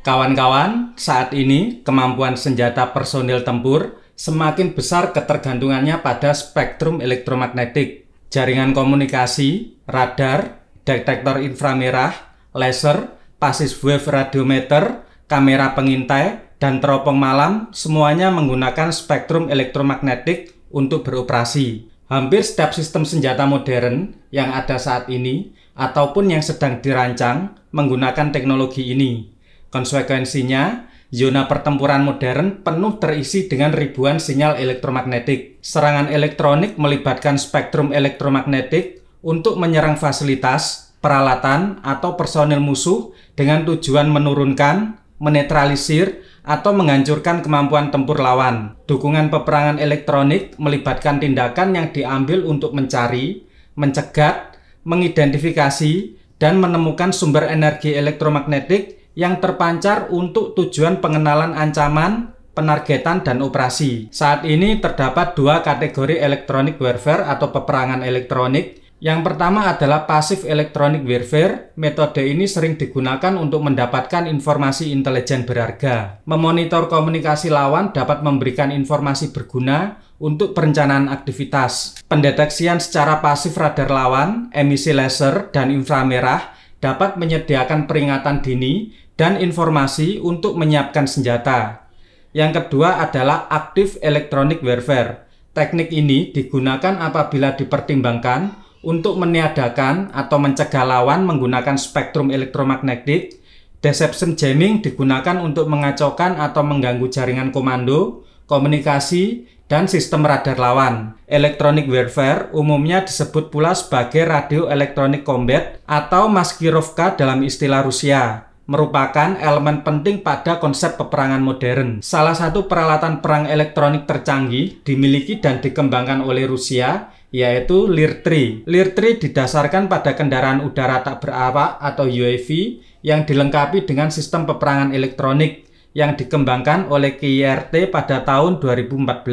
Kawan-kawan, saat ini kemampuan senjata personil tempur semakin besar ketergantungannya pada spektrum elektromagnetik, jaringan komunikasi, radar, detektor inframerah, laser, passive wave radiometer, kamera pengintai, dan teropong malam semuanya menggunakan spektrum elektromagnetik untuk beroperasi. Hampir setiap sistem senjata modern yang ada saat ini ataupun yang sedang dirancang menggunakan teknologi ini. Konsekuensinya, zona pertempuran modern penuh terisi dengan ribuan sinyal elektromagnetik. Serangan elektronik melibatkan spektrum elektromagnetik untuk menyerang fasilitas, peralatan, atau personil musuh dengan tujuan menurunkan, menetralisir, atau menghancurkan kemampuan tempur lawan. Dukungan peperangan elektronik melibatkan tindakan yang diambil untuk mencari, mencegat, mengidentifikasi, dan menemukan sumber energi elektromagnetik yang terpancar untuk tujuan pengenalan ancaman, penargetan, dan operasi. Saat ini terdapat dua kategori electronic warfare atau peperangan elektronik. Yang pertama adalah passive electronic warfare. Metode ini sering digunakan untuk mendapatkan informasi intelijen berharga. Memonitor komunikasi lawan dapat memberikan informasi berguna untuk perencanaan aktivitas. Pendeteksian secara pasif radar lawan, emisi laser, dan inframerah dapat menyediakan peringatan dini dan informasi untuk menyiapkan senjata. Yang kedua adalah active electronic warfare. Teknik ini digunakan apabila dipertimbangkan untuk meniadakan atau mencegah lawan menggunakan spektrum elektromagnetik. Deception jamming digunakan untuk mengacaukan atau mengganggu jaringan komando, komunikasi, dan sistem radar lawan. Electronic warfare umumnya disebut pula sebagai radio electronic combat atau maskirovka dalam istilah Rusia, merupakan elemen penting pada konsep peperangan modern. Salah satu peralatan perang elektronik tercanggih dimiliki dan dikembangkan oleh Rusia, yaitu Lear-3. Lear-3 didasarkan pada kendaraan udara tak berawak atau UAV yang dilengkapi dengan sistem peperangan elektronik yang dikembangkan oleh KIRT pada tahun 2014.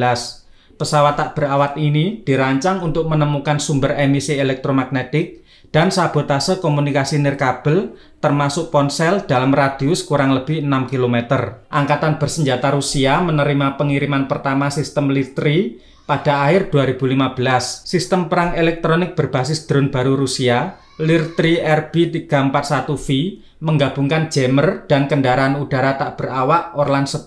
Pesawat tak berawak ini dirancang untuk menemukan sumber emisi elektromagnetik dan sabotase komunikasi nirkabel termasuk ponsel dalam radius kurang lebih 6 km. Angkatan bersenjata Rusia menerima pengiriman pertama sistem Lear-3 pada akhir 2015. Sistem perang elektronik berbasis drone baru Rusia, Lear-3 RB341V, menggabungkan jammer dan kendaraan udara tak berawak Orlan 10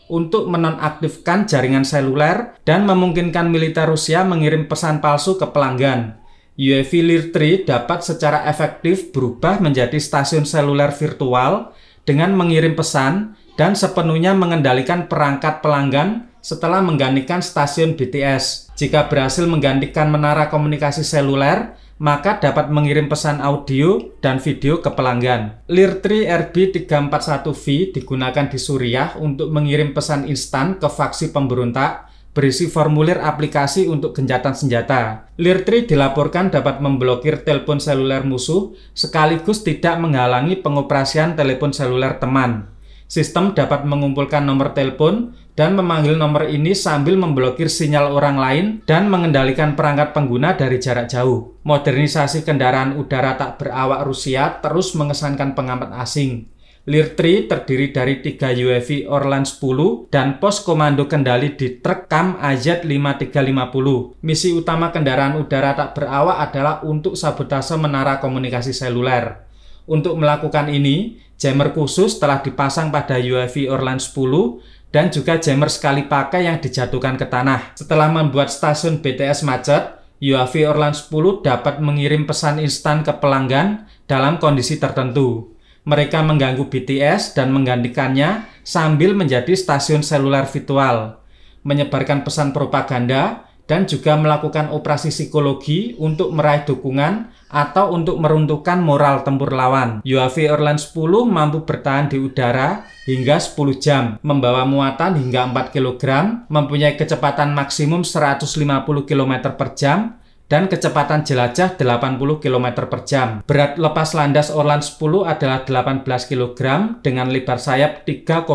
untuk menonaktifkan jaringan seluler dan memungkinkan militer Rusia mengirim pesan palsu ke pelanggan. UAV Lear-3 dapat secara efektif berubah menjadi stasiun seluler virtual dengan mengirim pesan dan sepenuhnya mengendalikan perangkat pelanggan setelah menggantikan stasiun BTS. Jika berhasil menggantikan menara komunikasi seluler, maka dapat mengirim pesan audio dan video ke pelanggan. Lear-3 RB341V digunakan di Suriah untuk mengirim pesan instan ke faksi pemberontak berisi formulir aplikasi untuk gencatan senjata. Lear-3 dilaporkan dapat memblokir telepon seluler musuh sekaligus tidak menghalangi pengoperasian telepon seluler teman. Sistem dapat mengumpulkan nomor telepon dan memanggil nomor ini sambil memblokir sinyal orang lain dan mengendalikan perangkat pengguna dari jarak jauh. Modernisasi kendaraan udara tak berawak Rusia terus mengesankan pengamat asing. Lear-3 terdiri dari 3 UAV Orlan 10 dan pos komando kendali di truk KAM AZ-5350. Misi utama kendaraan udara tak berawak adalah untuk sabotase menara komunikasi seluler. Untuk melakukan ini, jammer khusus telah dipasang pada UAV Orlan 10 dan juga jammer sekali pakai yang dijatuhkan ke tanah. Setelah membuat stasiun BTS macet, UAV Orlan 10 dapat mengirim pesan instan ke pelanggan dalam kondisi tertentu. Mereka mengganggu BTS dan menggantikannya sambil menjadi stasiun seluler virtual, menyebarkan pesan propaganda, dan juga melakukan operasi psikologi untuk meraih dukungan atau untuk meruntuhkan moral tempur lawan. UAV Orlan 10 mampu bertahan di udara hingga 10 jam, membawa muatan hingga 4 kg, mempunyai kecepatan maksimum 150 km per jam, dan kecepatan jelajah 80 km per jam. Berat lepas landas Orlan 10 adalah 18 kg dengan lebar sayap 3,1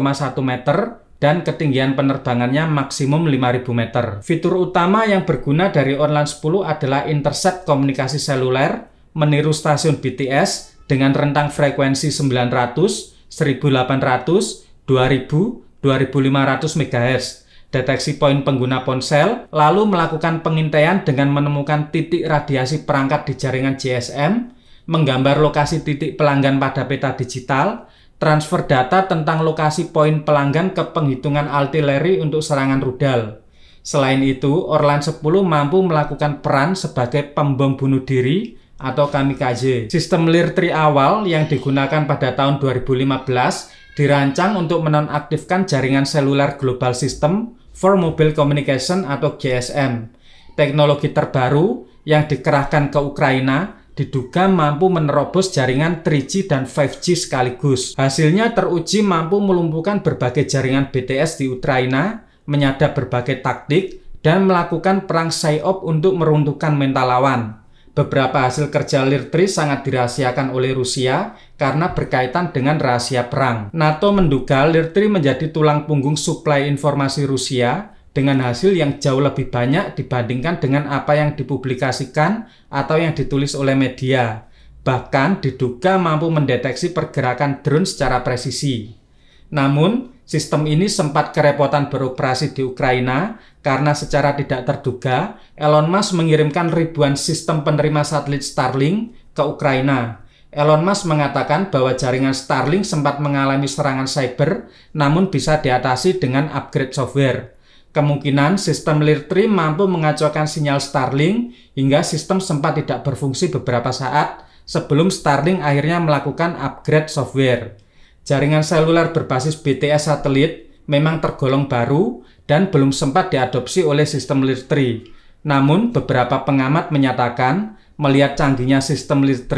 meter dan ketinggian penerbangannya maksimum 5.000 meter. Fitur utama yang berguna dari Orlan 10 adalah intercept komunikasi seluler, meniru stasiun BTS dengan rentang frekuensi 900 1800, 2000, 2500 MHz. Deteksi poin pengguna ponsel, lalu melakukan pengintaian dengan menemukan titik radiasi perangkat di jaringan GSM, menggambar lokasi titik pelanggan pada peta digital, transfer data tentang lokasi poin pelanggan ke penghitungan artileri untuk serangan rudal. Selain itu, Orlan 10 mampu melakukan peran sebagai pembom bunuh diri atau kamikaze. Sistem LIR-3 awal yang digunakan pada tahun 2015 dirancang untuk menonaktifkan jaringan seluler global system for mobile communication atau GSM. Teknologi terbaru yang dikerahkan ke Ukraina diduga mampu menerobos jaringan 3G dan 5G sekaligus. Hasilnya teruji mampu melumpuhkan berbagai jaringan BTS di Ukraina, menyadap berbagai taktik, dan melakukan perang psyop untuk meruntuhkan mental lawan. Beberapa hasil kerja LIR-3 sangat dirahasiakan oleh Rusia karena berkaitan dengan rahasia perang. NATO menduga LIR-3 menjadi tulang punggung suplai informasi Rusia dengan hasil yang jauh lebih banyak dibandingkan dengan apa yang dipublikasikan atau yang ditulis oleh media. Bahkan diduga mampu mendeteksi pergerakan drone secara presisi. Namun, sistem ini sempat kerepotan beroperasi di Ukraina karena secara tidak terduga, Elon Musk mengirimkan ribuan sistem penerima satelit Starlink ke Ukraina. Elon Musk mengatakan bahwa jaringan Starlink sempat mengalami serangan cyber, namun bisa diatasi dengan upgrade software. Kemungkinan sistem LIR-3 mampu mengacaukan sinyal Starlink hingga sistem sempat tidak berfungsi beberapa saat sebelum Starlink akhirnya melakukan upgrade software. Jaringan seluler berbasis BTS satelit memang tergolong baru dan belum sempat diadopsi oleh sistem LIR-3. Namun, beberapa pengamat menyatakan melihat canggihnya sistem LIR-3,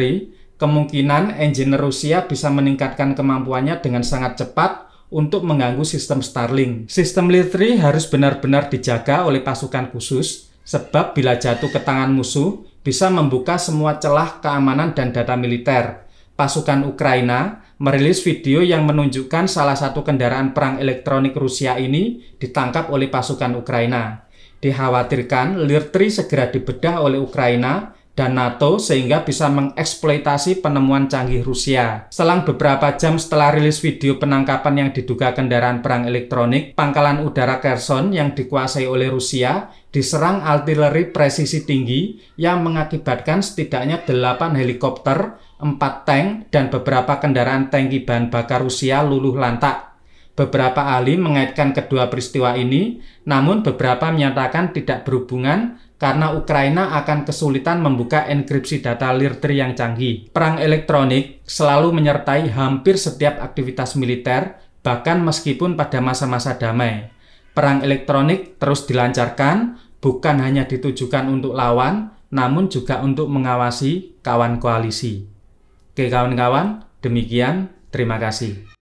kemungkinan engineer Rusia bisa meningkatkan kemampuannya dengan sangat cepat untuk mengganggu sistem Starlink. Sistem LIR-3 harus benar-benar dijaga oleh pasukan khusus, sebab bila jatuh ke tangan musuh, bisa membuka semua celah keamanan dan data militer. Pasukan Ukraina merilis video yang menunjukkan salah satu kendaraan perang elektronik Rusia ini ditangkap oleh pasukan Ukraina. Dikhawatirkan LIR-3 segera dibedah oleh Ukraina dan NATO sehingga bisa mengeksploitasi penemuan canggih Rusia. Selang beberapa jam setelah rilis video penangkapan yang diduga kendaraan perang elektronik, pangkalan udara Kherson yang dikuasai oleh Rusia diserang artileri presisi tinggi yang mengakibatkan setidaknya 8 helikopter, 4 tank, dan beberapa kendaraan tangki bahan bakar Rusia luluh lantak. Beberapa ahli mengaitkan kedua peristiwa ini, namun beberapa menyatakan tidak berhubungan karena Ukraina akan kesulitan membuka enkripsi data LIR-3 yang canggih. Perang elektronik selalu menyertai hampir setiap aktivitas militer, bahkan meskipun pada masa-masa damai. Perang elektronik terus dilancarkan, bukan hanya ditujukan untuk lawan, namun juga untuk mengawasi kawan koalisi. Oke kawan-kawan, demikian, terima kasih.